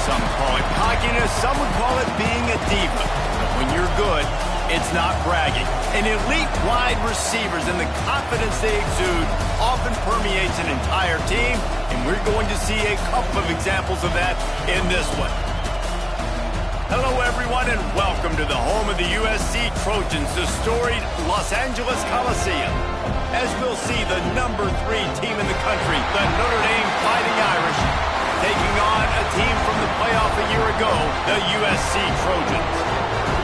some call it cockiness, some would call it being a diva. But when you're good, it's not bragging. And elite wide receivers and the confidence they exude often permeates an entire team, and we're going to see a couple of examples of that in this one. Hello, everyone, and welcome to the home of the USC Trojans, the storied Los Angeles Coliseum. As we'll see, the #3 team in the country, the Notre Dame Fighting Irish, taking on a team from the playoff a year ago, the USC Trojans.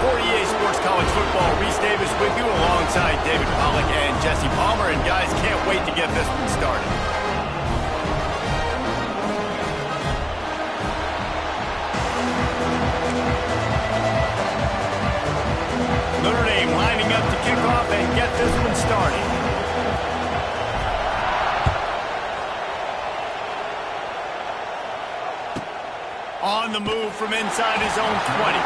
For EA Sports College Football, Reese Davis with you alongside David Pollack and Jesse Palmer. And guys, can't wait to get this one started. Notre Dame lining up to kick off and get this one started. On the move from inside his own 20.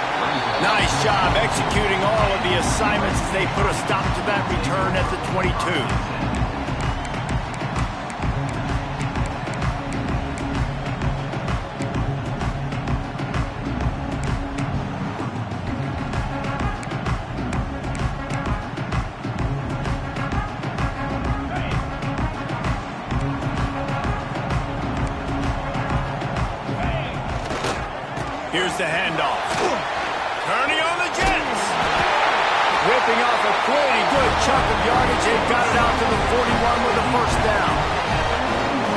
Nice job executing all of the assignments as they put a stop to that return at the 22. Here's the handoff. Turning on the Jets. Whipping off a pretty good chunk of yardage. They've got it out to the 41 with a first down.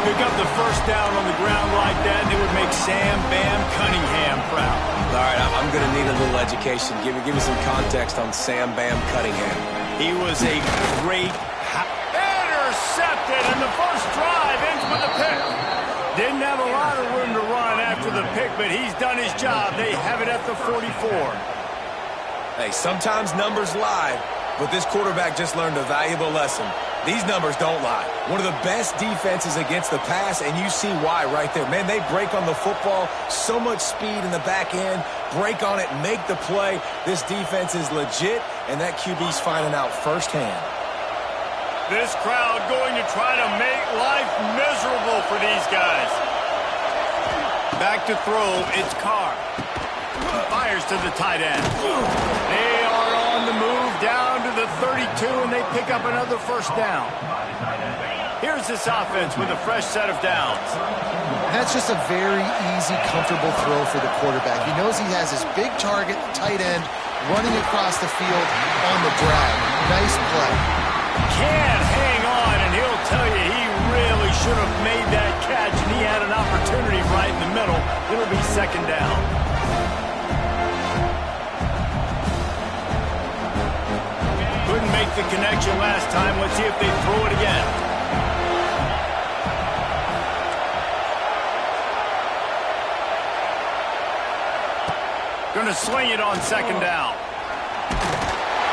Pick up the first down on the ground like that, and it would make Sam Bam Cunningham proud. All right, I'm going to need a little education. Give me some context on Sam Bam Cunningham. He was a great intercepted, and the first drive ends with a pick. Didn't have a lot of room to run after the pick, but he's done his job. They have it at the 44. Hey, sometimes numbers lie, but this quarterback just learned a valuable lesson. These numbers don't lie. One of the best defenses against the pass, and you see why right there. Man, they break on the football, so much speed in the back end, break on it, make the play. This defense is legit, and that QB's finding out firsthand. This crowd going to try to make life miserable for these guys. Back to throw, it's Carr. Fires to the tight end. They are on the move down to the 32, and they pick up another first down. Here's this offense with a fresh set of downs. That's just a very easy, comfortable throw for the quarterback. He knows he has his big target, tight end, running across the field on the drag. Nice play. Can't hang on, and he'll tell you he really should have made that catch, and he had an opportunity right in the middle. It'll be second down. Couldn't make the connection last time. Let's see if they throw it again. Gonna sling it on second down.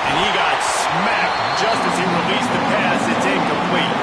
And he got smacked just as he released the pass. It's incomplete.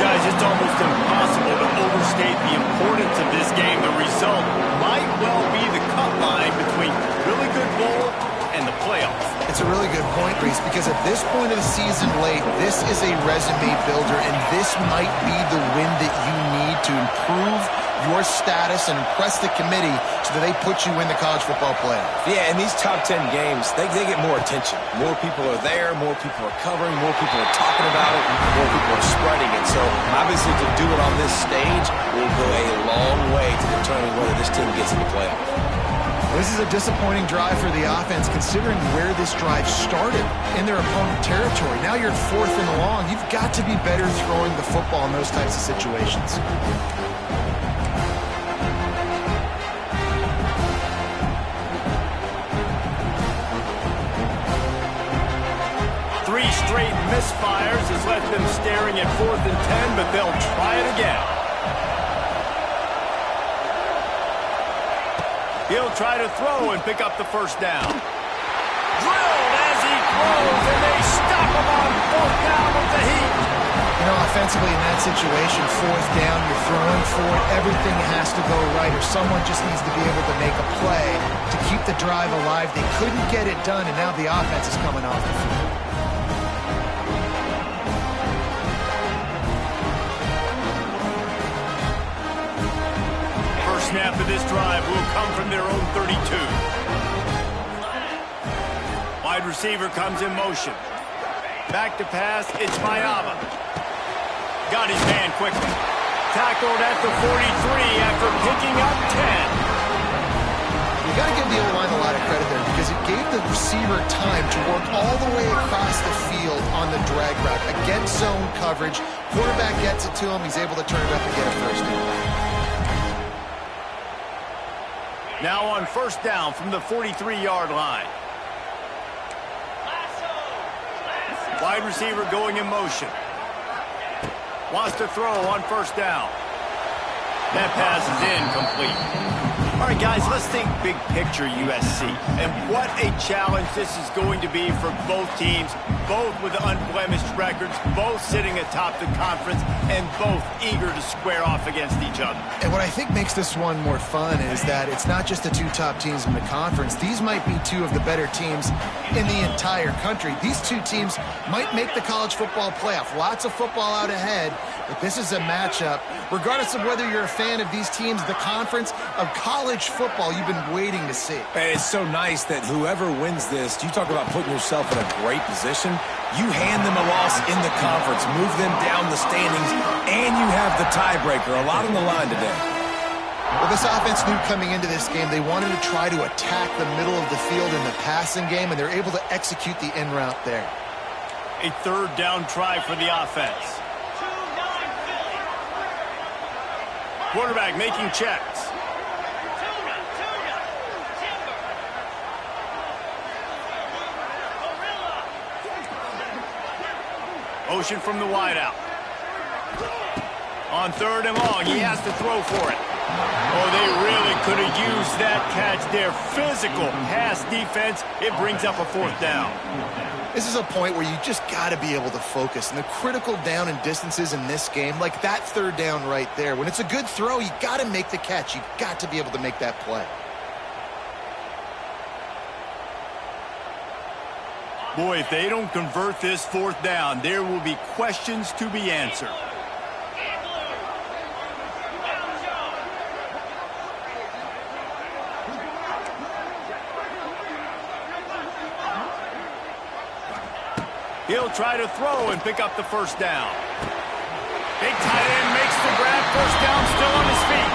Guys, it's almost impossible to overstate the importance of this game. The result might well be the cut line between really good bowl and the playoffs. It's a really good point, Reese, because at this point of the season late, this is a resume builder, and this might be the win that you need to improve your status and impress the committee so that they put you in the college football playoff. Yeah, in these top 10 games, they get more attention. More people are there, more people are covering, more people are talking about it, more people are spreading it. So, obviously, to do it on this stage will go a long way to determining whether this team gets in the playoff. This is a disappointing drive for the offense, considering where this drive started in their opponent territory. Now you're 4th and long. You've got to be better throwing the football in those types of situations. Three straight misfires has left them staring at 4th and 10, but they'll try it again. He'll try to throw and pick up the first down. Drilled as he throws, and they stop him on 4th down with the heat. You know, offensively in that situation, 4th down, you're throwing for it. Everything has to go right, or someone just needs to be able to make a play to keep the drive alive. They couldn't get it done, and now the offense is coming off the field. Snap of this drive will come from their own 32. Wide receiver comes in motion. Back to pass, it's Mayava. Got his man quickly. Tackled at the 43 after picking up 10. You got to give the O-line a lot of credit there because it gave the receiver time to work all the way across the field on the drag route against zone coverage. Quarterback gets it to him. He's able to turn it up and get a first down. Now on first down from the 43-yard line. Wide receiver going in motion. Wants to throw on first down. That pass is incomplete. All right, guys, let's think big picture USC. And what a challenge this is going to be for both teams, both with unblemished records, both sitting atop the conference, and both eager to square off against each other. And what I think makes this one more fun is that it's not just the two top teams in the conference. These might be two of the better teams in the entire country. These two teams might make the college football playoff. Lots of football out ahead, but this is a matchup. Regardless of whether you're a fan of these teams, the conference of college football you've been waiting to see. And it's so nice that whoever wins this, you talk about putting yourself in a great position, you hand them a loss in the conference, move them down the standings, and you have the tiebreaker. A lot on the line today. Well, this offense knew coming into this game they wanted to try to attack the middle of the field in the passing game, and they're able to execute the in route there. A third down try for the offense. Quarterback making checks. Motion from the wideout. On third and long, he has to throw for it. Oh, they really could have used that catch. Their physical pass defense, it brings up a fourth down. This is a point where you just got to be able to focus. And the critical down and distances in this game, like that third down right there, when it's a good throw, you got to make the catch. You've got to be able to make that play. Boy, if they don't convert this fourth down, there will be questions to be answered. He'll try to throw and pick up the first down. Big tight end makes the grab, first down, still on his feet.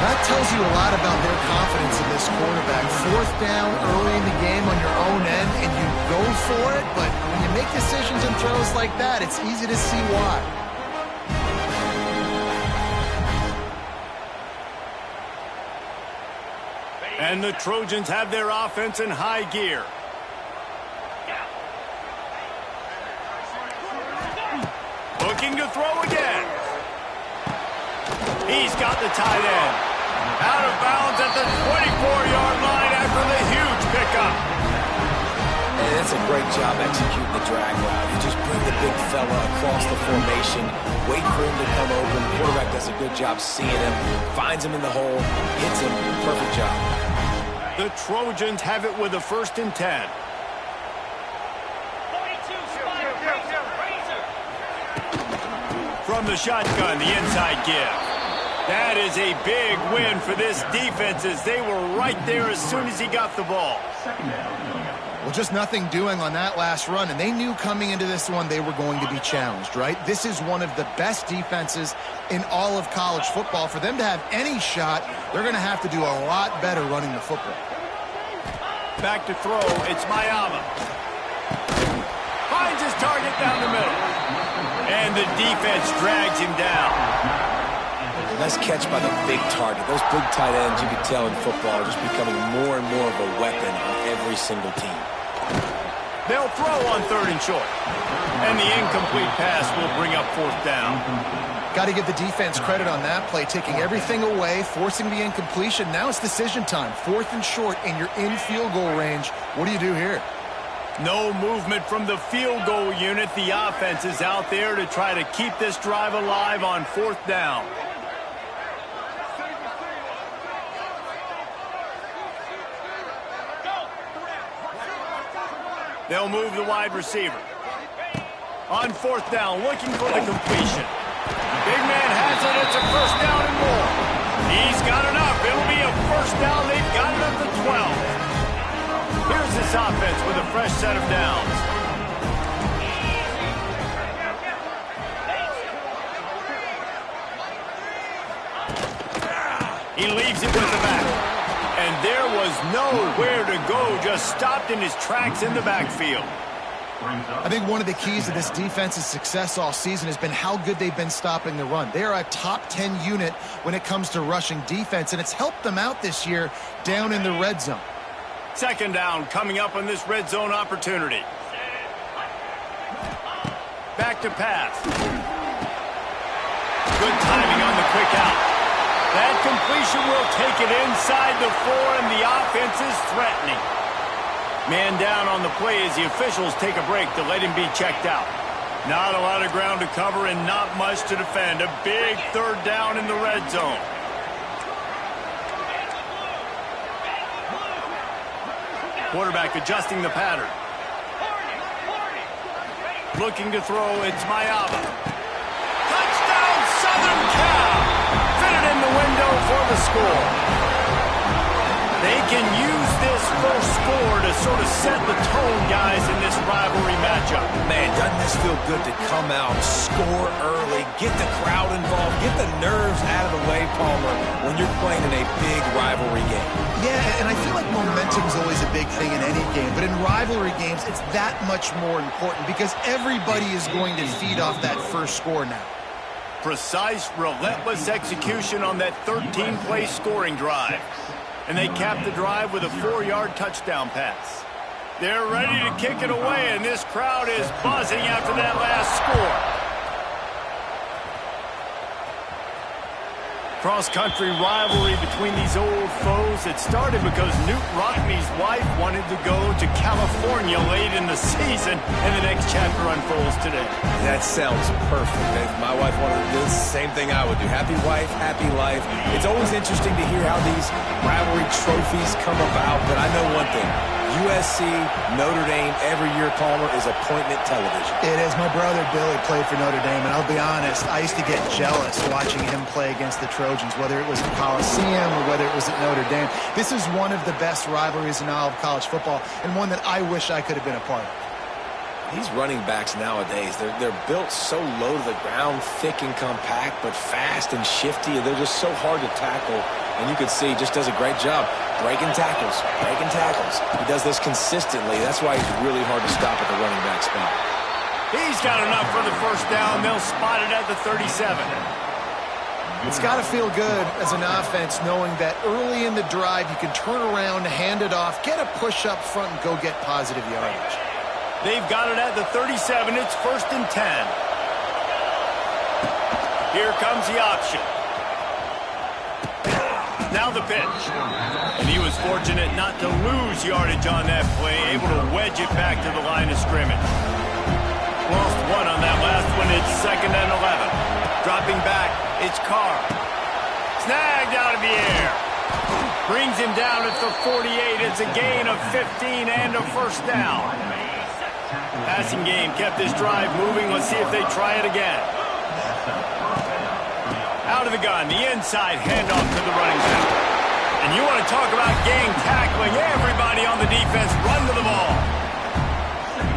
That tells you a lot about their confidence in this quarterback. Fourth down early in the game on your own end, and you go for it, but when you make decisions and throws like that, it's easy to see why. And the Trojans have their offense in high gear. Looking to throw again. He's got the tight end. Out of bounds at the 24-yard line after the huge pickup. And that's a great job executing the drag route. You just bring the big fella across the formation, wait for him to come open. The quarterback does a good job seeing him, finds him in the hole, hits him. Perfect job. The Trojans have it with a 1st and 10. From the shotgun, the inside give. That is a big win for this defense as they were right there as soon as he got the ball. Well, just nothing doing on that last run, and they knew coming into this one they were going to be challenged, right? This is one of the best defenses in all of college football. For them to have any shot, they're going to have to do a lot better running the football. Back to throw, it's Mayava. Finds his target down the middle. And the defense drags him down. Nice catch by the big target. Those big tight ends, you can tell in football, are just becoming more and more of a weapon on every single team. They'll throw on 3rd and short. And the incomplete pass will bring up 4th down. Got to give the defense credit on that play, taking everything away, forcing the incompletion. Now it's decision time. 4th and short, and you're in field goal range. What do you do here? No movement from the field goal unit. The offense is out there to try to keep this drive alive on 4th down. They'll move the wide receiver. On 4th down, looking for the completion. Big man has it. It's a 1st down and more. He's got enough. It'll be a first down. They've got it up to 12. Here's this offense with a fresh set of downs. He leaves it with the back. And there was nowhere to go, just stopped in his tracks in the backfield. I think one of the keys to this defense's success all season has been how good they've been stopping the run. They are a top 10 unit when it comes to rushing defense, and it's helped them out this year down in the red zone. Second down coming up on this red zone opportunity. Back to pass. Good timing on the quick out. That completion will take it inside the 4, and the offense is threatening. Man down on the play as the officials take a break to let him be checked out. Not a lot of ground to cover and not much to defend. A big third down in the red zone. Quarterback adjusting the pattern. Looking to throw, it's Mayaba. Touchdown, Southern Cal! Fitted in the window for the score. They can use this first score to sort of set the tone, guys, in this rivalry matchup. Man, doesn't this feel good to come out, score early, get the crowd involved, get the nerves out of the way, Palmer, when you're playing in a big rivalry game. Yeah, and I feel like momentum's always a big thing in any game, but in rivalry games, it's that much more important because everybody is going to feed off that first score now. Precise, relentless execution on that 13-play scoring drive. And they cap the drive with a 4-yard touchdown pass. They're ready to kick it away, and this crowd is buzzing after that last score. Cross-country rivalry between these old foes. It started because Newt Rockne's wife wanted to go to California late in the season, and the next chapter unfolds today. That sounds perfect. If my wife wanted to do the same thing I would do. Happy wife, happy life. It's always interesting to hear how these rivalry trophies come about, but I know one thing. USC, Notre Dame, every year, Palmer, is appointment television. It is. My brother Billy played for Notre Dame, and I'll be honest, I used to get jealous watching him play against the Trojans, whether it was at Coliseum or whether it was at Notre Dame. This is one of the best rivalries in all of college football, and one that I wish I could have been a part of. These running backs nowadays, they're built so low to the ground, thick and compact, but fast and shifty. They're just so hard to tackle. And you can see he just does a great job breaking tackles, breaking tackles. He does this consistently. That's why he's really hard to stop at the running back spot. He's got enough for the first down. They'll spot it at the 37. It's got to feel good as an offense knowing that early in the drive you can turn around, hand it off, get a push up front, and go get positive yardage. They've got it at the 37. It's 1st and 10. Here comes the option. Now the pitch. And he was fortunate not to lose yardage on that play, able to wedge it back to the line of scrimmage. Lost one on that last one. It's 2nd and 11. Dropping back, it's Carr. Snagged out of the air. Brings him down at the 48. It's a gain of 15 and a first down. Passing game kept this drive moving. Let's see if they try it again. Out of the gun, the inside handoff to the running back. And you want to talk about gang tackling. Everybody on the defense run to the ball.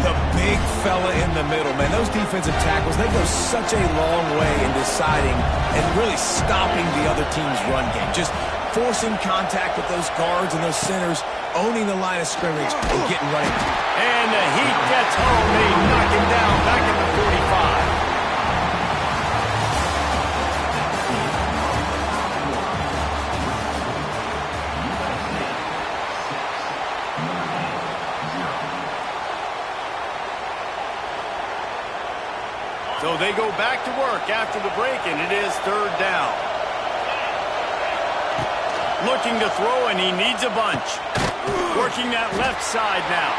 The big fella in the middle, man. Those defensive tackles, they go such a long way in deciding and really stopping the other team's run game. Just forcing contact with those guards and those centers, owning the line of scrimmage and getting running. And the heat gets home. They knock him down back at the 45. So they go back to work after the break, and it is 3rd down. Looking to throw, and he needs a bunch. Working that left side now.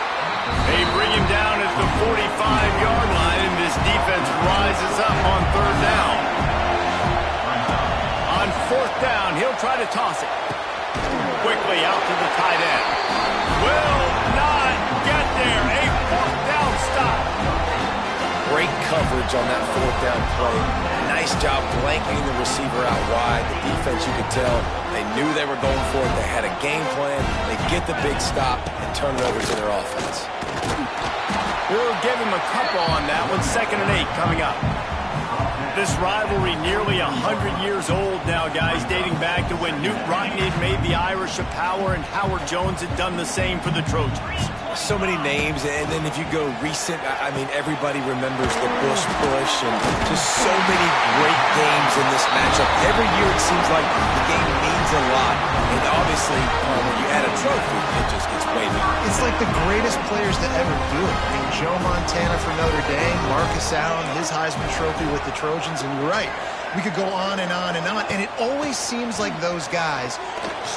They bring him down at the 45-yard line, and this defense rises up on 3rd down. On 4th down, he'll try to toss it. Quickly out to the tight end. Will not get there. A 4th down stop. Great coverage on that 4th down play. Nice Nice job blanking the receiver out wide. The defense, you could tell, they knew they were going for it. They had a game plan. They get the big stop and turn it over to their offense. We'll give him a couple on that one. 2nd and 8 coming up. This rivalry nearly 100 years old now, guys, dating back to when Newt Rockne had made the Irish a power and Howard Jones had done the same for the Trojans. So many names, and then if you go recent, I mean, everybody remembers the Bush push and just so many great games in this matchup. Every year it seems like the game means a lot, and obviously when you add a trophy, it just gets way bigger. It's like the greatest players to ever do it. I mean, Joe Montana for Notre Dame, Marcus Allen, his Heisman Trophy with the Trojans, and you're right. We could go on and on and on, and it always seems like those guys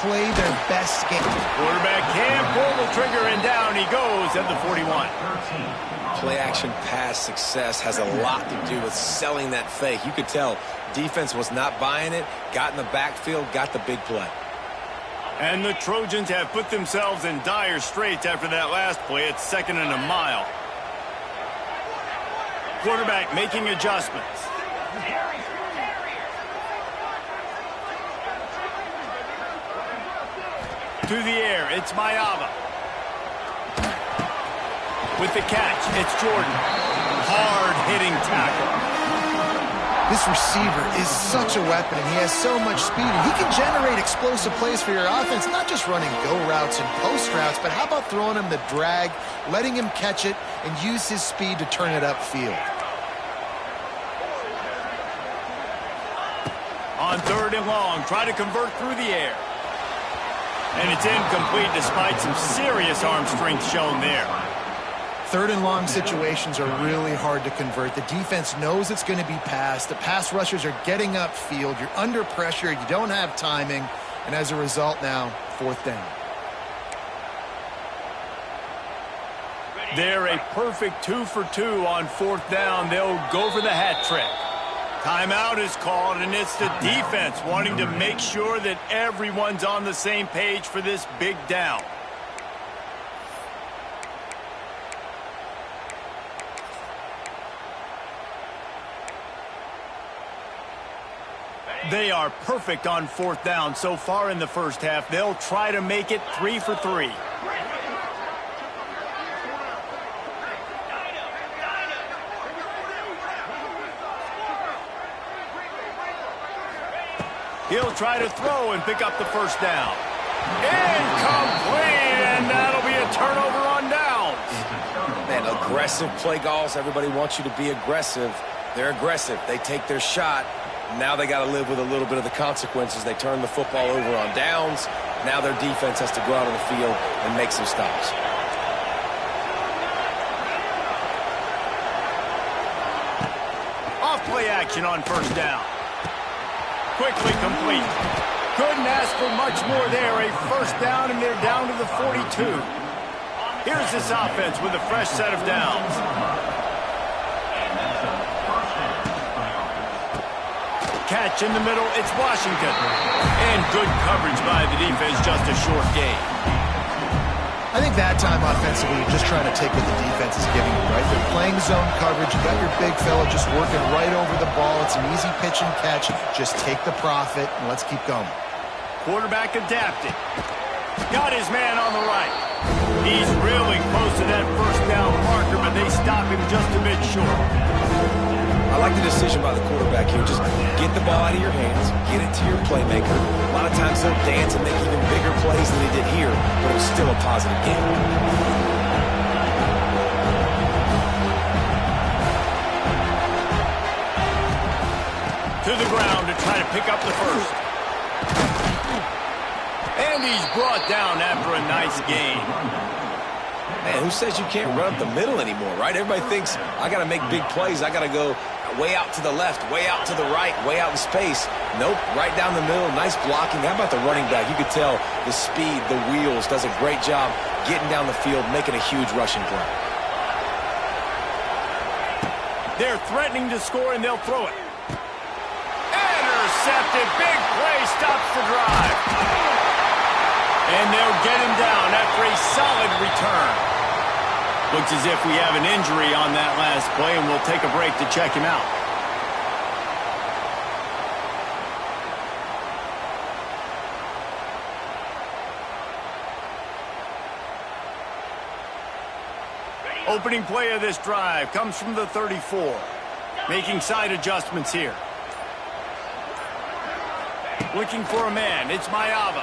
play their best game. Quarterback can't pull the trigger, and down he goes at the 41. Play-action pass success has a lot to do with selling that fake. You could tell defense was not buying it, got in the backfield, got the big play. And the Trojans have put themselves in dire straits after that last play. It's 2nd and a mile. Quarterback making adjustments. To the air, it's Mayava. With the catch, it's Jordan. Hard-hitting tackle. This receiver is such a weapon, and he has so much speed. And he can generate explosive plays for your offense, not just running go routes and post routes, but how about throwing him the drag, letting him catch it, and use his speed to turn it upfield. On 3rd and long, try to convert through the air. And it's incomplete despite some serious arm strength shown there. 3rd and long situations are really hard to convert. The defense knows it's going to be passed. The pass rushers are getting upfield. You're under pressure. You don't have timing. And as a result now, 4th down. They're a perfect 2 for 2 on 4th down. They'll go for the hat trick. Timeout is called, and it's the defense wanting to make sure that everyone's on the same page for this big down. They are perfect on 4th down so far in the first half. They'll try to make it 3 for 3. He'll try to throw and pick up the 1st down. Incomplete, and that'll be a turnover on downs. Man, aggressive play calls. Everybody wants you to be aggressive. They're aggressive. They take their shot. Now they got to live with a little bit of the consequences. They turn the football over on downs. Now their defense has to go out on the field and make some stops. Off play action on 1st down. Quickly complete. Couldn't ask for much more there. A 1st down, and they're down to the 42. Here's this offense with a fresh set of downs. Catch in the middle, it's Washington. And good coverage by the defense, just a short gain. I think that time offensively, you're just trying to take what the defense is giving you, right? They're playing zone coverage. You got your big fella just working right over the ball. It's an easy pitch and catch. Just take the profit, and let's keep going. Quarterback adapted. Got his man on the right. He's really close to that 1st down marker, but they stop him just a bit short. I like the decision by the quarterback here. Just get the ball out of your hands, get it to your playmaker. A lot of times they'll dance and make even bigger plays than they did here, but it was still a positive game. To the ground to try to pick up the 1st. And he's brought down after a nice gain. Man, who says you can't run up the middle anymore, right? Everybody thinks, I got to make big plays. I got to go way out to the left, way out to the right, way out in space. Nope, right down the middle, nice blocking. How about the running back? You could tell the speed, the wheels, does a great job getting down the field, making a huge rushing play. They're threatening to score, and they'll throw it. Intercepted, big play, stops the drive. And they'll get him down after a solid return. Looks as if we have an injury on that last play, and we'll take a break to check him out. Opening play of this drive comes from the 34. Making side adjustments here. Looking for a man. It's Mayava.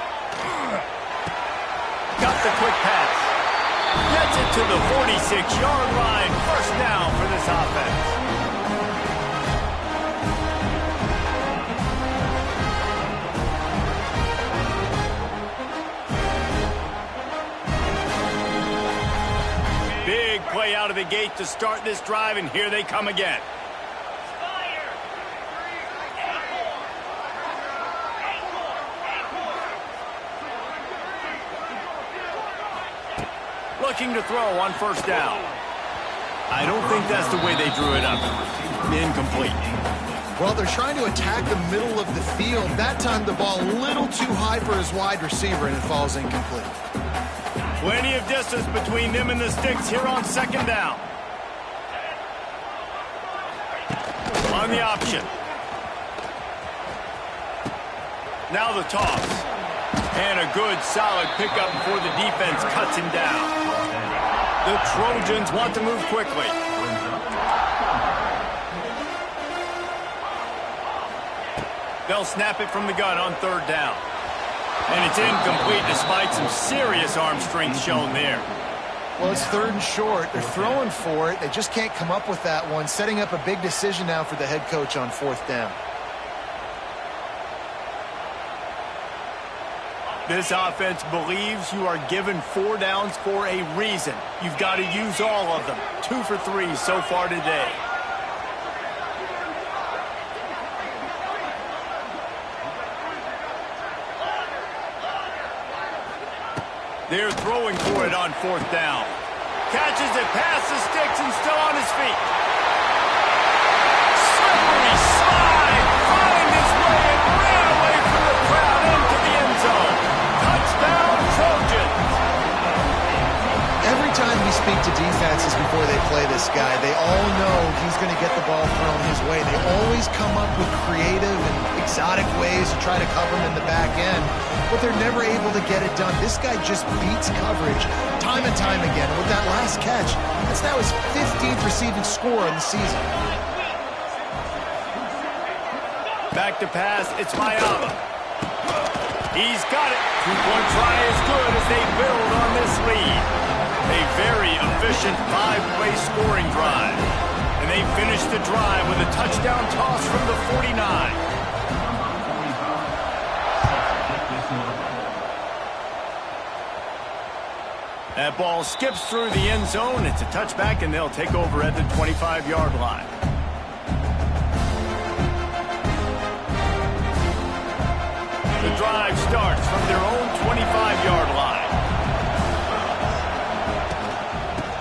Got the quick pass. Gets it to the 46-yard line. First down for this offense. Big play out of the gate to start this drive, and here they come again. Looking to throw on first down. I don't think that's the way they drew it up. Incomplete. Well, they're trying to attack the middle of the field. That time the ball a little too high for his wide receiver, and it falls incomplete. Plenty of distance between them and the sticks here on second down. On the option. Now the toss. And a good, solid pickup before the defense cuts him down. The Trojans want to move quickly. They'll snap it from the gun on third down. And it's incomplete despite some serious arm strength shown there. Well, it's third and short. They're throwing for it. They just can't come up with that one. Setting up a big decision now for the head coach on fourth down. This offense believes you are given 4 downs for a reason. You've got to use all of them. 2 for 3 so far today. They're throwing for it on fourth down. Catches it past the sticks and still on his feet. Slippery slide. Find his way and ran away from the crowd into the end zone. Touchdown, Trojans. Every time we speak to defenses before they play this guy, they all know he's going to get the ball thrown his way. They always come up with creative and exotic ways to try to cover him in the back end, but they're never able to get it done. This guy just beats coverage time and time again. With that last catch, that's now his 15th receiving score in the season. Back to pass, it's Mayava. He's got it. 2-point try is good as they build on this lead. A very efficient 5-play scoring drive. And they finish the drive with a touchdown toss from the 49. That ball skips through the end zone. It's a touchback, and they'll take over at the 25-yard line. The drive starts from their own 25-yard line.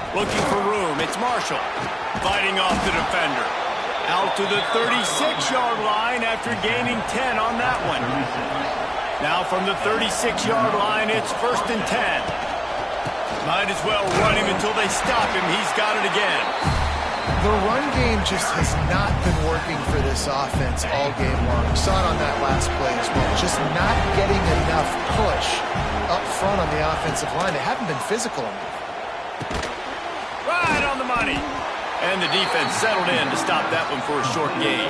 Looking for room, it's Marshall. Fighting off the defender. Out to the 36-yard line after gaining 10 on that one. Now from the 36-yard line, it's 1st and 10. Might as well run him until they stop him. He's got it again. The run game just has not been working for this offense all game long. We saw it on that last play as well. Just not getting enough push up front on the offensive line. They haven't been physical enough. Right on the money. And the defense settled in to stop that one for a short gain.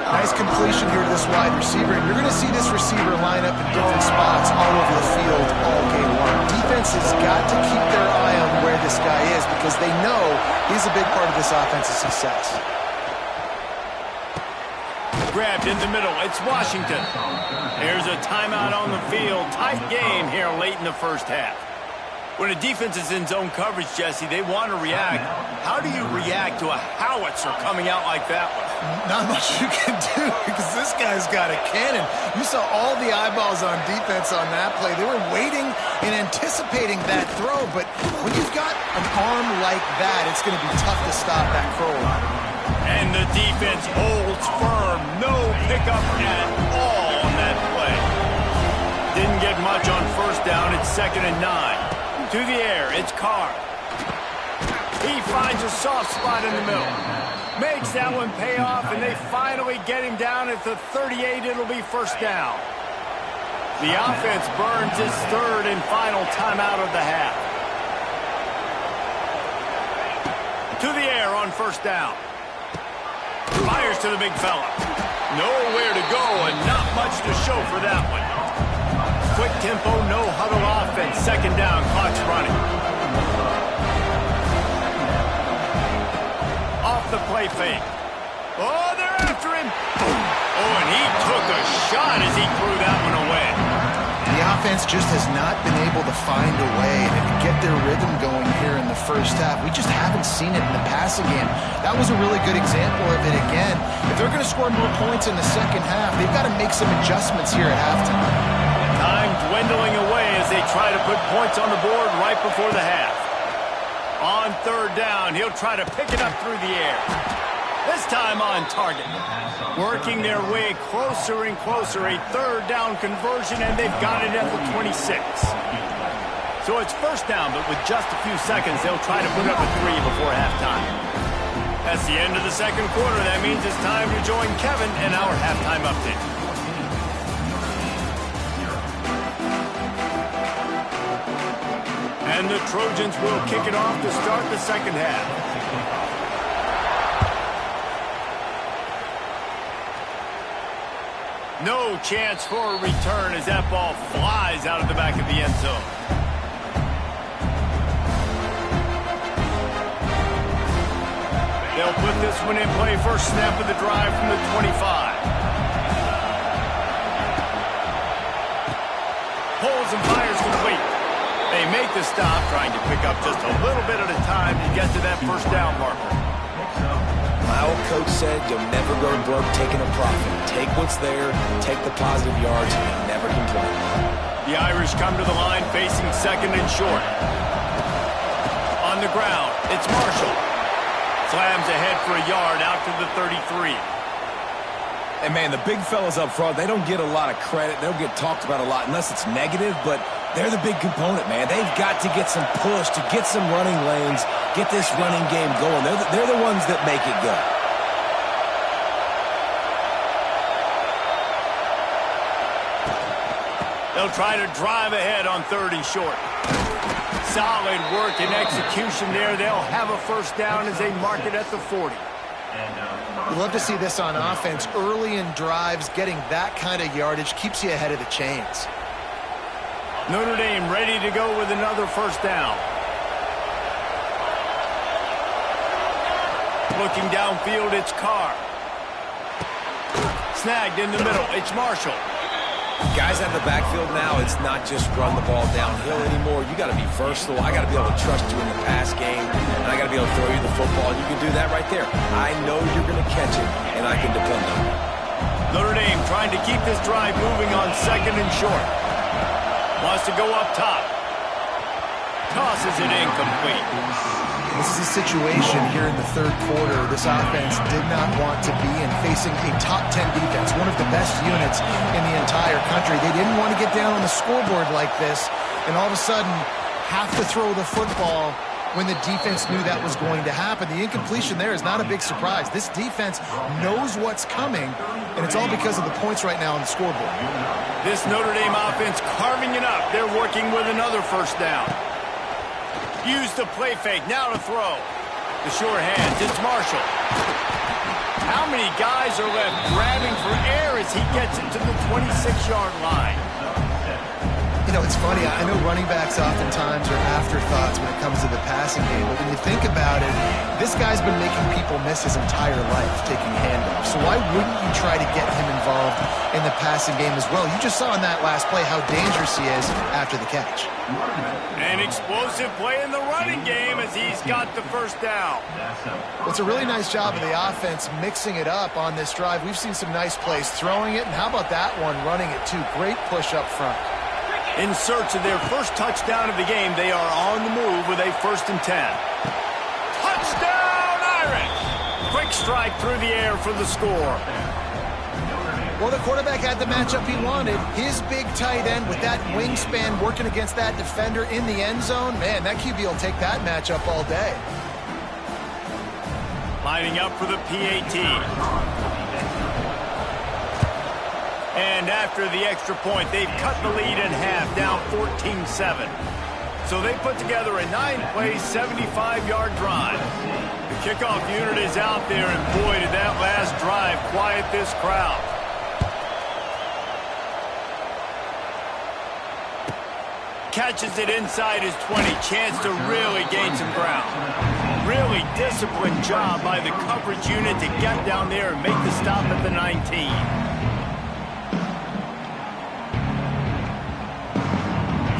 Nice completion here to this wide receiver. And you're going to see this receiver line up in different spots all over the field all game long. Defense has got to keep their eye on where this guy is because they know he's a big part of this offense's success. Grabbed in the middle. It's Washington. There's a timeout on the field. Tight game here late in the first half. When a defense is in zone coverage, Jesse, they want to react. How do you react to a howitzer coming out like that one? Not much you can do because this guy's got a cannon. You saw all the eyeballs on defense on that play. They were waiting and anticipating that throw, but when you've got an arm like that, it's going to be tough to stop that throw. And the defense holds firm. No pickup at all on that play. Didn't get much on first down. It's 2nd and 9. To the air, it's Carr. He finds a soft spot in the middle. Makes that one pay off, and they finally get him down at the 38. It'll be first down. The offense burns its 3rd and final timeout of the half. To the air on first down. Fires to the big fella. Nowhere to go and not much to show for that one. Quick tempo, no huddle offense. Second down, clock's running. Off the play fake. Oh, they're after him. Boom. Oh, and he took a shot as he threw that one away. The offense just has not been able to find a way to get their rhythm going here in the first half. We just haven't seen it in the passing game. That was a really good example of it again. If they're going to score more points in the second half, they've got to make some adjustments here at halftime. Time dwindling away as they try to put points on the board right before the half. On third down, he'll try to pick it up through the air. This time on target. Working their way closer and closer. A third down conversion, and they've got it at the 26. So it's first down, but with just a few seconds, they'll try to put up a 3 before halftime. That's the end of the second quarter. That means it's time to join Kevin in our halftime update. And the Trojans will kick it off to start the second half. No chance for a return as that ball flies out of the back of the end zone. They'll put this one in play. First snap of the drive from the 25. Pulls and fires complete. They make the stop, trying to pick up just a little bit at a time to get to that first down marker. My old coach said you'll never go broke taking a profit. Take what's there, take the positive yards, and never complain. The Irish come to the line facing second and short. On the ground, it's Marshall. Slams ahead for a yard out to the 33. And, man, the big fellas up front, they don't get a lot of credit. They don't get talked about a lot unless it's negative, but they're the big component, man. They've got to get some push, to get some running lanes, get this running game going. They're the ones that make it go. They'll try to drive ahead on third and short. Solid work and execution there. They'll have a first down as they mark it at the 40. You love to see this on offense. Early in drives, getting that kind of yardage keeps you ahead of the chains. Notre Dame ready to go with another first down. Looking downfield, it's Carr. Snagged in the middle, it's Marshall. Guys out of the backfield now, it's not just run the ball downhill anymore. You got to be versatile. I got to be able to trust you in the pass game, and I got to be able to throw you the football. You can do that right there. I know you're going to catch it, and I can depend on it. Notre Dame trying to keep this drive moving on second and short. Wants to go up top. Tosses it incomplete. This is a situation here in the third quarter this offense did not want to be in, facing a top 10 defense, one of the best units in the entire country. They didn't want to get down on the scoreboard like this and all of a sudden have to throw the football when the defense knew that was going to happen. The incompletion there is not a big surprise. This defense knows what's coming, and it's all because of the points right now on the scoreboard. This Notre Dame offense carving it up. They're working with another first down. Use the play fake, now to throw. The sure hands, it's Marshall. How many guys are left grabbing for air as he gets into the 26-yard line? You know, it's funny. I know running backs oftentimes are afterthoughts when it comes to the passing game, but when you think about it, this guy's been making people miss his entire life taking handoffs. So why wouldn't you try to get him involved in the passing game as well? You just saw in that last play how dangerous he is after the catch. An explosive play in the running game as he's got the first down. Well, it's a really nice job of the offense mixing it up on this drive. We've seen some nice plays throwing it, and how about that one running it too? Great push up front. In search of their first touchdown of the game, they are on the move with a 1st and 10. Touchdown, Irish! Quick strike through the air for the score. Well, the quarterback had the matchup he wanted. His big tight end with that wingspan working against that defender in the end zone. Man, that QB will take that matchup all day. Lining up for the PAT. And after the extra point, they've cut the lead in half, down 14-7. So they put together a 9-play, 75-yard drive. kickoff unit is out there, and boy, did that last drive quiet this crowd. Catches it inside his 20. Chance to really gain some ground. Really disciplined job by the coverage unit to get down there and make the stop at the 19.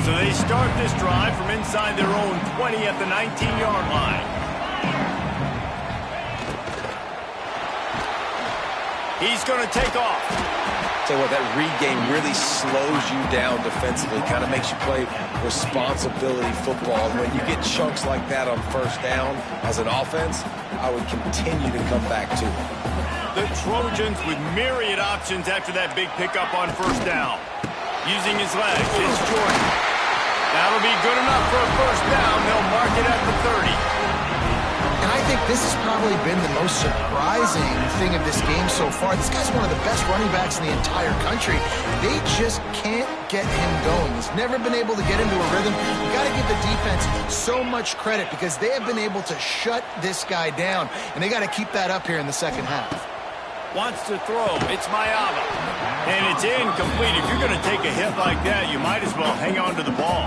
So they start this drive from inside their own 20 at the 19-yard line. He's going to take off. Tell you what, that read game really slows you down defensively, kind of makes you play responsibility football. When you get chunks like that on first down as an offense, I would continue to come back to it. The Trojans with myriad options after that big pickup on first down. Using his legs, it's Jordan. That'll be good enough for a first down. They'll mark it at the 30. And I think this has probably been the most surprising thing of this game so far. This guy's one of the best running backs in the entire country. They just can't get him going. He's never been able to get into a rhythm. You got to give the defense so much credit because they have been able to shut this guy down, and they got to keep that up here in the second half. Wants to throw. It's Mayava. And it's incomplete. If you're going to take a hit like that, you might as well hang on to the ball.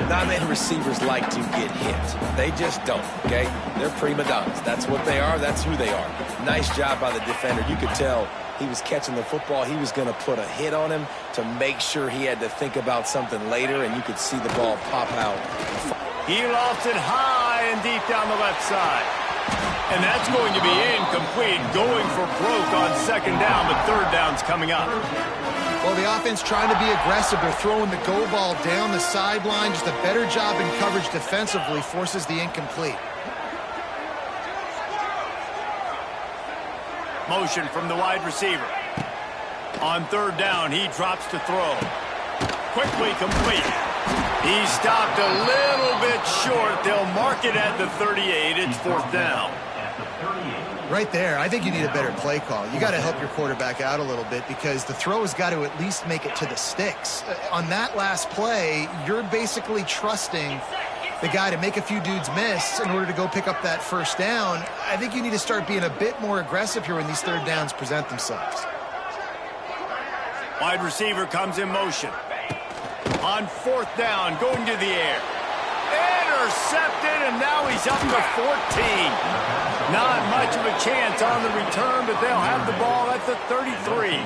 Not many receivers like to get hit. They just don't, okay? They're prima donnas. That's what they are. That's who they are. Nice job by the defender. You could tell he was catching the football. He was going to put a hit on him to make sure he had to think about something later, and you could see the ball pop out. He lost it high and deep down the left side. And that's going to be incomplete, going for broke on second down, but third down's coming up. Well, the offense trying to be aggressive. They're throwing the go ball down the sideline. Just a better job in coverage defensively forces the incomplete. Motion from the wide receiver. On third down, he drops to throw. Quickly complete. He stopped a little bit short. They'll mark it at the 38. It's fourth down. Right there, I think you need a better play call. You got to help your quarterback out a little bit because the throw has got to at least make it to the sticks. On that last play, you're basically trusting the guy to make a few dudes miss in order to go pick up that first down. I think you need to start being a bit more aggressive here when these third downs present themselves. Wide receiver comes in motion. On fourth down, going to the air. Intercepted, and now he's up to 14. Not much of a chance on the return, but they'll have the ball at the 33.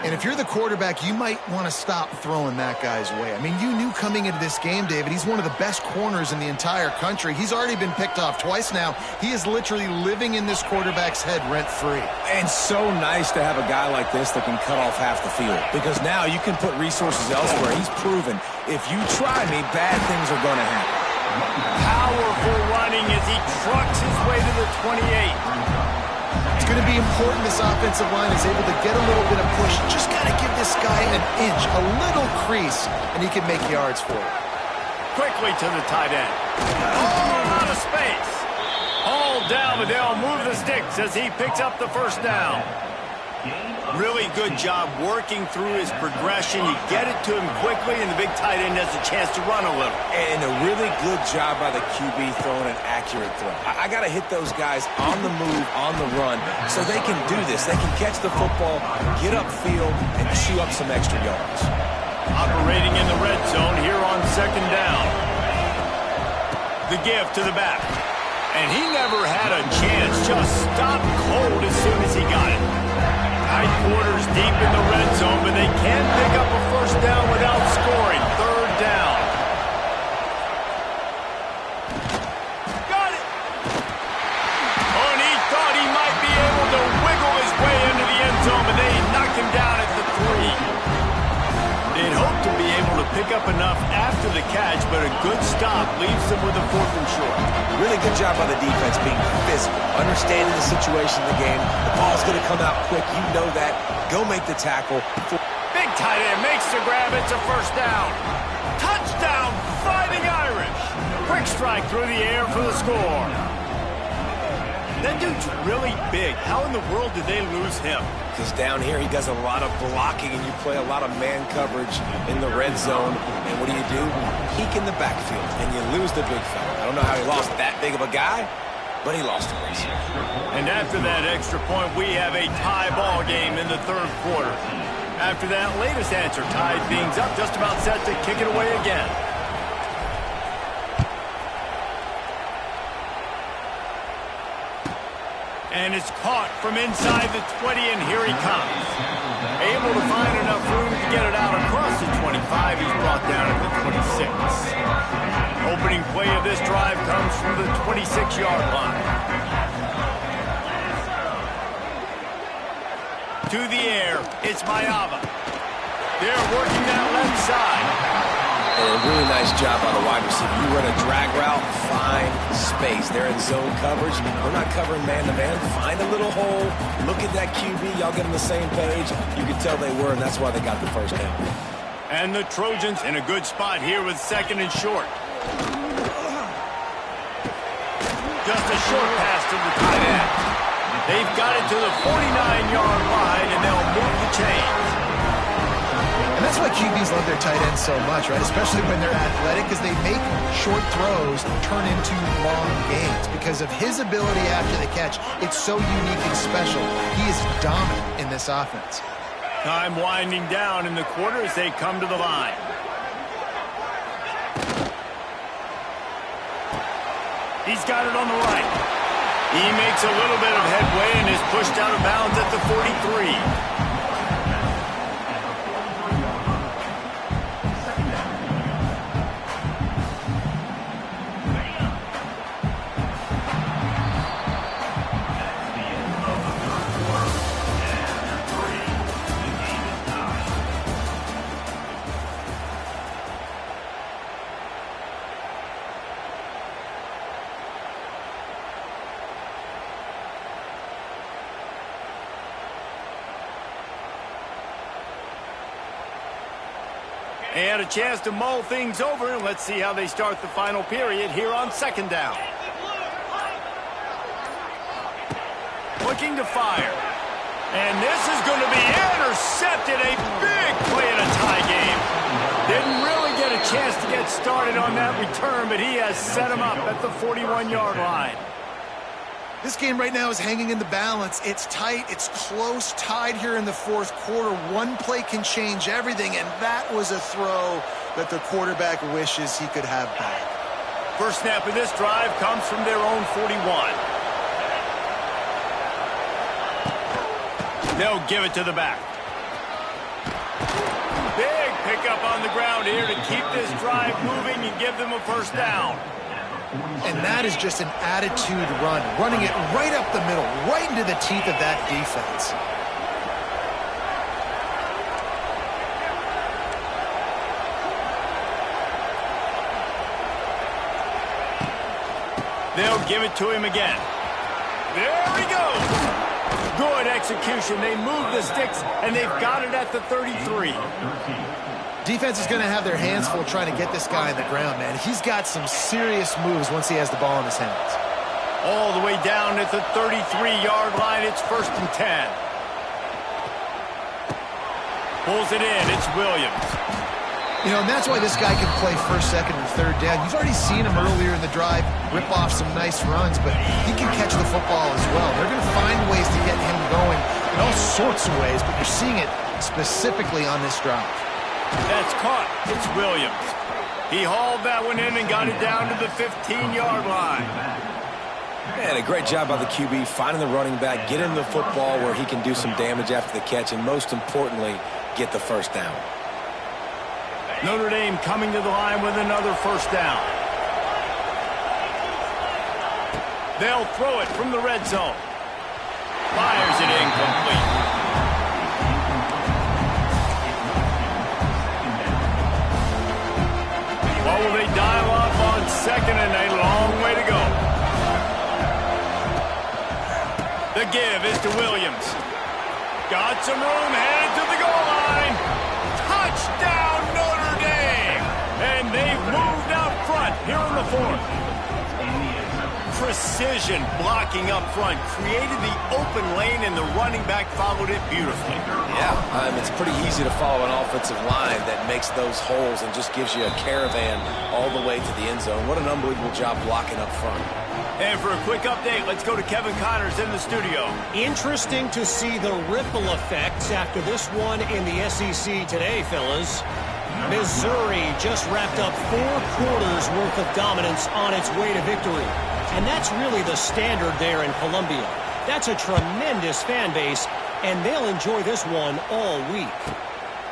And if you're the quarterback, you might want to stop throwing that guy's way. I mean, you knew coming into this game, David, he's one of the best corners in the entire country. He's already been picked off twice now. He is literally living in this quarterback's head rent-free. And so nice to have a guy like this that can cut off half the field. Because now you can put resources elsewhere. He's proven, if you try me, bad things are going to happen. Powerful running as he trucks his way to the 28. It's going to be important this offensive line is able to get a little bit of push. Just got to give this guy an inch, a little crease, and he can make yards for it. Quickly to the tight end. Oh, out of space. All down, but they'll move the sticks as he picks up the first down. Really good job working through his progression. You get it to him quickly, and the big tight end has a chance to run a little. And a really good job by the QB throwing an accurate throw. I got to hit those guys on the move, on the run, so they can do this. They can catch the football, get upfield, and chew up some extra yards. Operating in the red zone here on second down. The give to the back. And he never had a chance. Just stopped cold as soon as he got it. Tight quarters deep in the red zone, but they can't pick up a first down without scoring. Third down. Got it! Oh, and he thought he might be able to wiggle his way into the end zone, but they knocked him down at the 3. They'd hoped to be able to pick up enough after the catch, but a good stop leaves them with a fourth and short. Really good job by the defense being physical, understanding the situation in the game. The ball's going to come out quick. You know that. Go make the tackle. Big tight end makes the grab. It's a first down. Touchdown, Fighting Irish. Quick strike through the air for the score. That dude's really big. How in the world did they lose him? Because down here he does a lot of blocking, and you play a lot of man coverage in the red zone. And what do? Peek in the backfield, and you lose the big fella. I don't know how he lost that big of a guy, but he lost the race. And after that extra point, we have a tie ball game in the third quarter. After that latest answer tied things up, just about set to kick it away again. And it's caught from inside the 20, and here he comes. Able to find enough room to get it out across the 25. He's brought down at the 26. Opening play of this drive comes from the 26-yard line. To the air, it's Mayava. They're working that left side. And a really nice job by the wide receiver. You run a drag route, find space. They're in zone coverage. We're not covering man-to-man. Find a little hole. Look at that QB. Y'all get on the same page. You can tell they were, and that's why they got the first down. And the Trojans in a good spot here with second and short. Just a short pass to the tight end. They've got it to the 49-yard line, and they'll move the chains. And that's why QBs love their tight ends so much, right? Especially when they're athletic, because they make short throws turn into long gains. Because of his ability after the catch, it's so unique and special. He is dominant in this offense. Time winding down in the quarter as they come to the line. He's got it on the right. He makes a little bit of headway and is pushed out of bounds at the 43. They had a chance to mull things over, and let's see how they start the final period here on second down. Looking to fire. And this is going to be intercepted. A big play in a tie game. Didn't really get a chance to get started on that return, but he has set him up at the 41-yard line. This game right now is hanging in the balance. It's tight. It's close, tied here in the fourth quarter. One play can change everything, and that was a throw that the quarterback wishes he could have back. First snap of this drive comes from their own 41. They'll give it to the back. Big pickup on the ground here to keep this drive moving and give them a first down. And that is just an attitude run, running it right up the middle, right into the teeth of that defense. They'll give it to him again. There he goes. Good execution. They move the sticks, and they've got it at the 33. Defense is going to have their hands full trying to get this guy on the ground, man. He's got some serious moves once he has the ball in his hands. All the way down at the 33-yard line. It's 1st and 10. Pulls it in. It's Williams. You know, and that's why this guy can play first, second, and third down. You've already seen him earlier in the drive rip off some nice runs, but he can catch the football as well. They're going to find ways to get him going in all sorts of ways, but you're seeing it specifically on this drive. That's caught. It's Williams. He hauled that one in and got it down to the 15-yard line. Man, a great job by the QB finding the running back, getting the football where he can do some damage after the catch, and most importantly, get the first down. Notre Dame coming to the line with another first down. They'll throw it from the red zone. Fires it incomplete. What will they dial up on second, and a long way to go? The give is to Williams. Got some room, headed to the goal line. Touchdown, Notre Dame! And they've moved out front here in the fourth. precision blocking up front, created the open lane, and the running back followed it beautifully. Yeah, it's pretty easy to follow an offensive line that makes those holes and just gives you a caravan all the way to the end zone. What an unbelievable job blocking up front. And for a quick update, let's go to Kevin Connors in the studio. Interesting to see the ripple effects after this one in the SEC today, fellas. Missouri just wrapped up 4 quarters worth of dominance on its way to victory. And that's really the standard there in Columbia. That's a tremendous fan base, and they'll enjoy this one all week.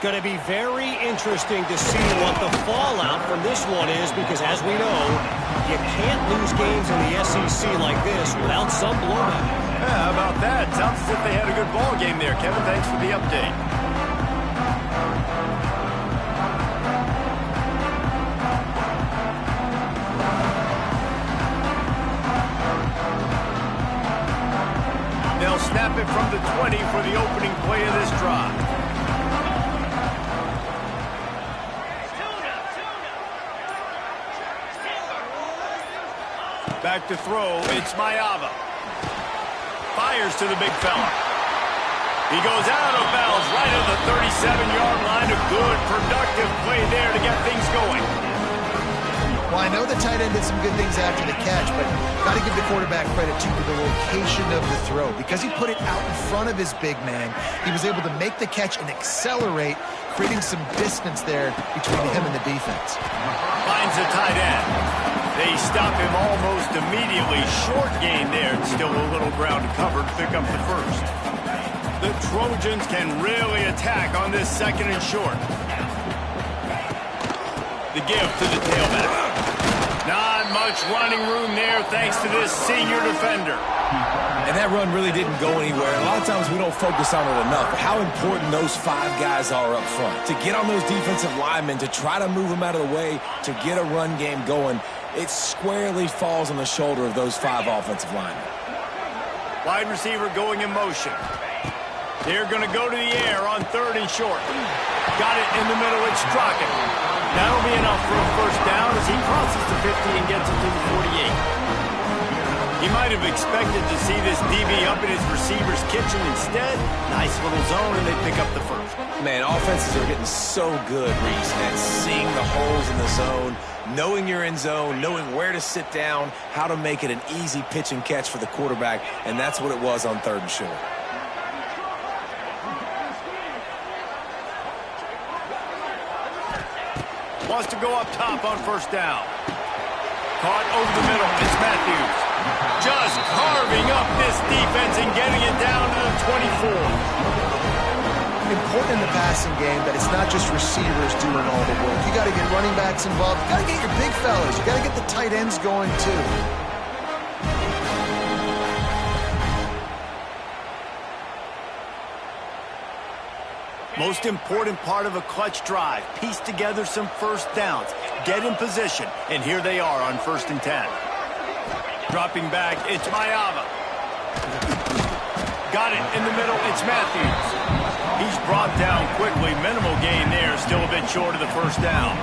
Going to be very interesting to see what the fallout from this one is, because as we know, you can't lose games in the SEC like this without some blowback. Yeah, how about that? Sounds as if they had a good ball game there. Kevin, thanks for the update. They'll snap it from the 20 for the opening play of this drive. Back to throw, it's Mayava. Fires to the big fella. He goes out of bounds right at the 37-yard line. A good, productive play there to get things going. Well, I know the tight end did some good things after the catch, but got to give the quarterback credit, too, for the location of the throw. Because he put it out in front of his big man, he was able to make the catch and accelerate, creating some distance there between him and the defense. Finds the tight end. They stop him almost immediately. Short gain there. Still a little ground to cover to pick up the first. The Trojans can really attack on this second and short. The give to the tailback. Not much running room there thanks to this senior defender. And that run really didn't go anywhere. A lot of times we don't focus on it enough. How important those 5 guys are up front. To get on those defensive linemen, to try to move them out of the way, to get a run game going, it squarely falls on the shoulder of those 5 offensive linemen. Wide receiver going in motion. They're going to go to the air on 3rd and short. Got it in the middle. It's Strachan. That'll be enough for a first down as he crosses the 50 and gets it to the 48. He might have expected to see this DB up in his receiver's kitchen. Instead, nice little zone, and they pick up the first. Man, offenses are getting so good, Reese, at seeing the holes in the zone, knowing you're in zone, knowing where to sit down, how to make it an easy pitch and catch for the quarterback, and that's what it was on 3rd and short. Wants to go up top on first down. Caught over the middle. It's Matthews. Just carving up this defense and getting it down to the 24. Important in the passing game that it's not just receivers doing all the work. You got to get running backs involved. You got to get your big fellas. You got to get the tight ends going too. Most important part of a clutch drive. Piece together some first downs. Get in position. And here they are on 1st and 10. Dropping back, it's Mayava. Got it in the middle, it's Matthews. He's brought down quickly. Minimal gain there. Still a bit short of the first down.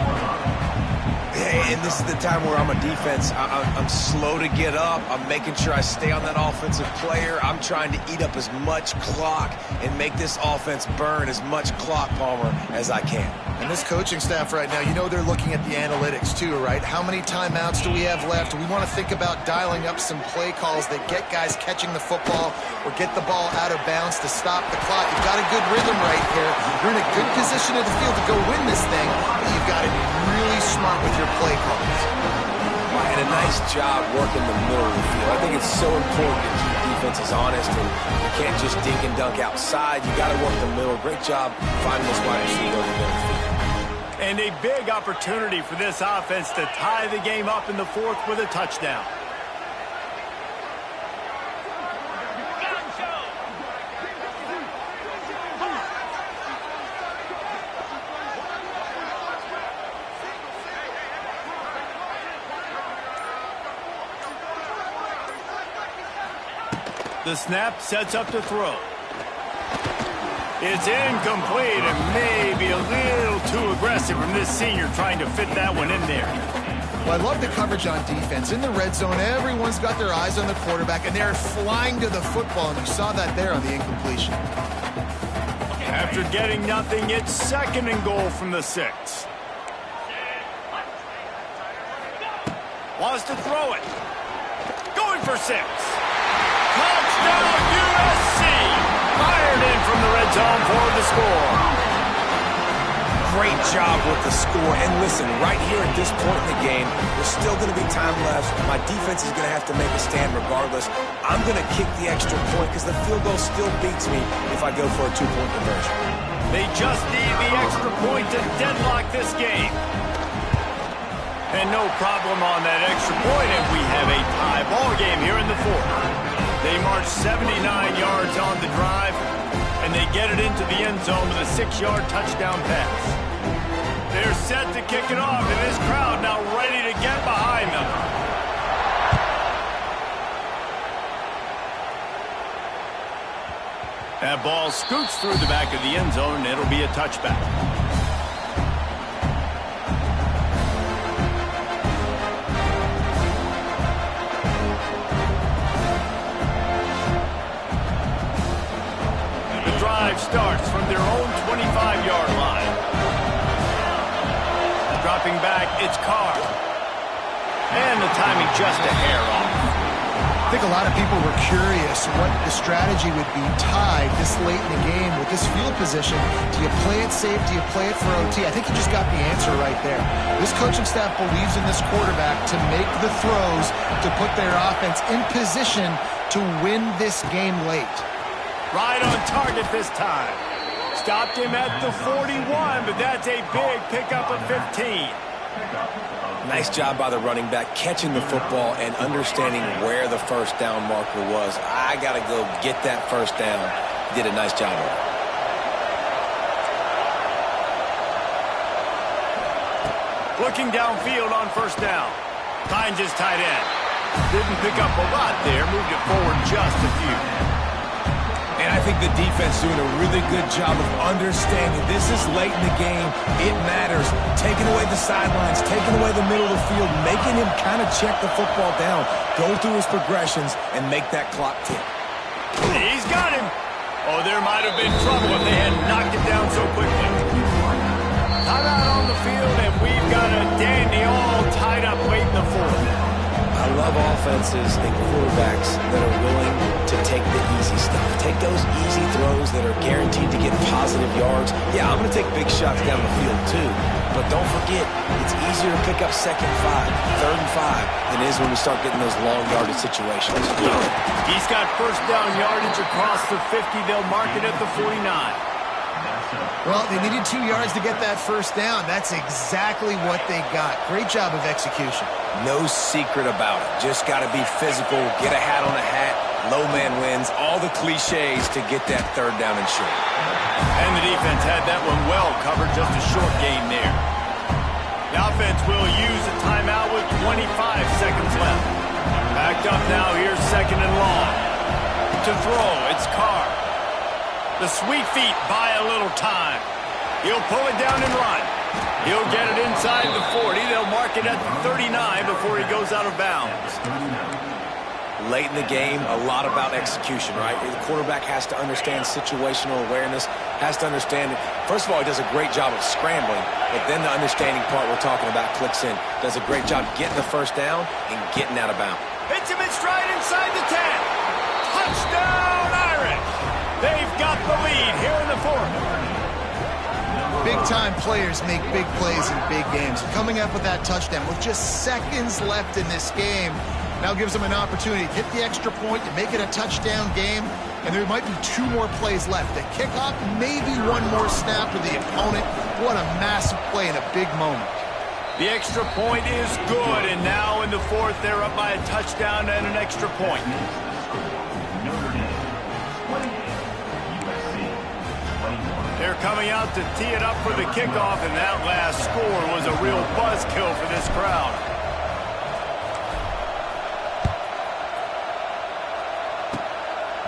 Hey, and this is the time where I'm a defense. I'm slow to get up. I'm making sure I stay on that offensive player. I'm trying to eat up as much clock and make this offense burn as much clock, Palmer, as I can. And this coaching staff right now, you know they're looking at the analytics too, right? How many timeouts do we have left? We want to think about dialing up some play calls that get guys catching the football or get the ball out of bounds to stop the clock. You've got a good rhythm right here. You're in a good position of the field to go win this thing, but you've got to be really smart with your play calls. And a nice job working the middle of the field. I think it's so important to keep defenses honest, and you can't just dink and dunk outside. You got to work the middle. Great job finding this wide receiver over the middle of the field. And a big opportunity for this offense to tie the game up in the 4th with a touchdown. The snap sets up to throw. It's incomplete and maybe a little too aggressive from this senior trying to fit that one in there. Well, I love the coverage on defense. In the red zone, everyone's got their eyes on the quarterback, and they're flying to the football, and you saw that there on the incompletion. After getting nothing, it's 2nd and goal from the 6. Wants to throw it. Going for 6. Touchdown, USC! Fired in from the red zone for the score. Great job with the score. And listen, right here at this point in the game, there's still going to be time left. My defense is going to have to make a stand regardless. I'm going to kick the extra point because the field goal still beats me if I go for a 2-point conversion. They just need the extra point to deadlock this game. And no problem on that extra point, and we have a tie ball game here in the 4th. They march 79 yards on the drive, and they get it into the end zone with a 6-yard touchdown pass. They're set to kick it off, and this crowd now ready to get behind them. That ball scoots through the back of the end zone, and it'll be a touchback. The drive starts from their own 25-yard line. Dropping back, it's Carr. And the timing just a hair off. I think a lot of people were curious what the strategy would be tied this late in the game with this field position. Do you play it safe? Do you play it for OT? I think you just got the answer right there. This coaching staff believes in this quarterback to make the throws, to put their offense in position to win this game late. Right on target this time. Stopped him at the 41, but that's a big pickup of 15. Nice job by the running back, catching the football and understanding where the first down marker was. I got to go get that first down. Did a nice job of it. Looking downfield on first down. Finds his tight end. Didn't pick up a lot there, moved it forward just a few. And I think the defense doing a really good job of understanding this is late in the game. It matters. Taking away the sidelines, taking away the middle of the field, making him kind of check the football down, go through his progressions, and make that clock tick. He's got him. Oh, there might have been trouble if they had knocked it down so quickly. Timeout on the field, and we've got a dandy all tied up late in the 4th. I love offenses and quarterbacks that are willing to take the easy stuff. Take those easy throws that are guaranteed to get positive yards. Yeah, I'm going to take big shots down the field too. But don't forget, it's easier to pick up 2nd and 5, 3rd and 5 than it is when we start getting those long yardage situations. He's got first down yardage across the 50. They'll mark it at the 49. Well, they needed 2 yards to get that first down. That's exactly what they got. Great job of execution. No secret about it. Just got to be physical, get a hat on a hat, low man wins, all the cliches to get that 3rd down and short. And the defense had that one well covered, just a short gain there. The offense will use a timeout with 25 seconds left. Backed up now, here's 2nd and long. To throw, it's Carr. The sweet feet buy a little time. He'll pull it down and run. He'll get it inside the 40. They'll mark it at the 39 before he goes out of bounds. Late in the game, a lot about execution, right? The quarterback has to understand situational awareness, has to understand it. First of all, he does a great job of scrambling, but then the understanding part we're talking about clicks in. Does a great job getting the first down and getting out of bounds. Hits him in stride inside the 10. Touchdown, Irish! They've got the lead here in the 4th. Big-time players make big plays in big games. Coming up with that touchdown with just seconds left in this game now gives them an opportunity to hit the extra point, to make it a touchdown game, and there might be 2 more plays left. The kickoff, maybe 1 more snap for the opponent. What a massive play in a big moment. The extra point is good, and now in the 4th, they're up by a touchdown and an extra point. They're coming out to tee it up for the kickoff, and that last score was a real buzzkill for this crowd.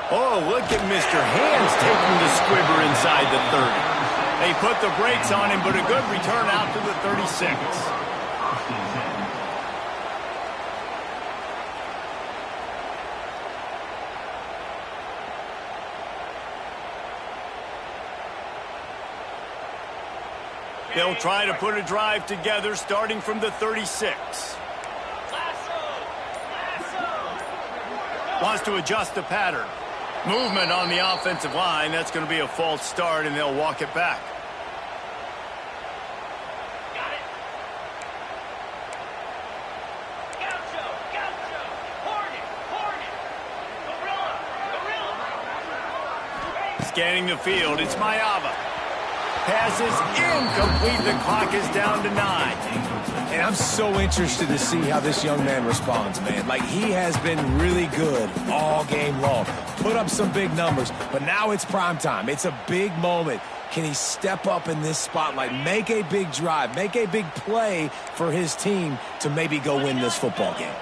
Oh, look at Mr. Hands taking the squibber inside the 30. They put the brakes on him, but a good return out to the 36. They'll try to put a drive together starting from the 36. Wants to adjust the pattern. Movement on the offensive line. That's going to be a false start, and they'll walk it back. Scanning the field, it's Mayava. Pass is incomplete. The clock is down to 9. And I'm so interested to see how this young man responds, man. Like, he has been really good all game long. Put up some big numbers, but now it's prime time. It's a big moment. Can he step up in this spotlight, make a big drive, make a big play for his team to maybe go win this football game?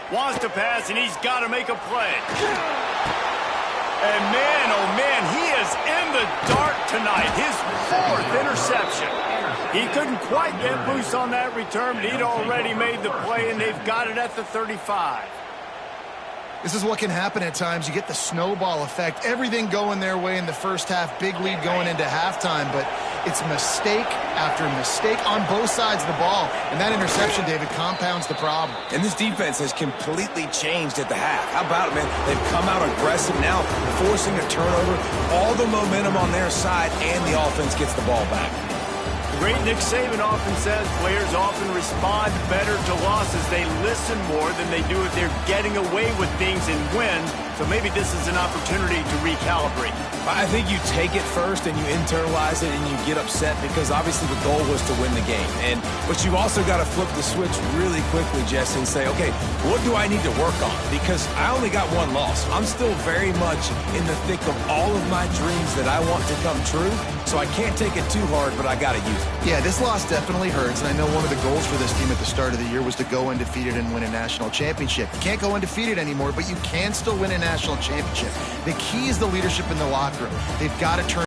Wants to pass, and he's got to make a play. And man, oh man, he is in the dark tonight. His 4th interception. He couldn't quite get loose on that return, but he'd already made the play, and they've got it at the 35. This is what can happen at times. You get the snowball effect. Everything going their way in the first half. Big lead going into halftime, but it's mistake after mistake on both sides of the ball. And that interception, David, compounds the problem. And this defense has completely changed at the half. How about it, man? They've come out aggressive now, forcing a turnover. All the momentum on their side, and the offense gets the ball back. The great Nick Saban often says players often respond better to losses. They listen more than they do if they're getting away with things and win. So maybe this is an opportunity to recalibrate. I think you take it first and you internalize it and you get upset because obviously the goal was to win the game. But you've also got to flip the switch really quickly, Jesse, and say, okay, what do I need to work on? Because I only got one loss. I'm still very much in the thick of all of my dreams that I want to come true. So I can't take it too hard, but I got to use it. Yeah, this loss definitely hurts, and I know one of the goals for this team at the start of the year was to go undefeated and win a national championship. You can't go undefeated anymore, but you can still win a national championship. The key is the leadership in the locker room. They've got to turn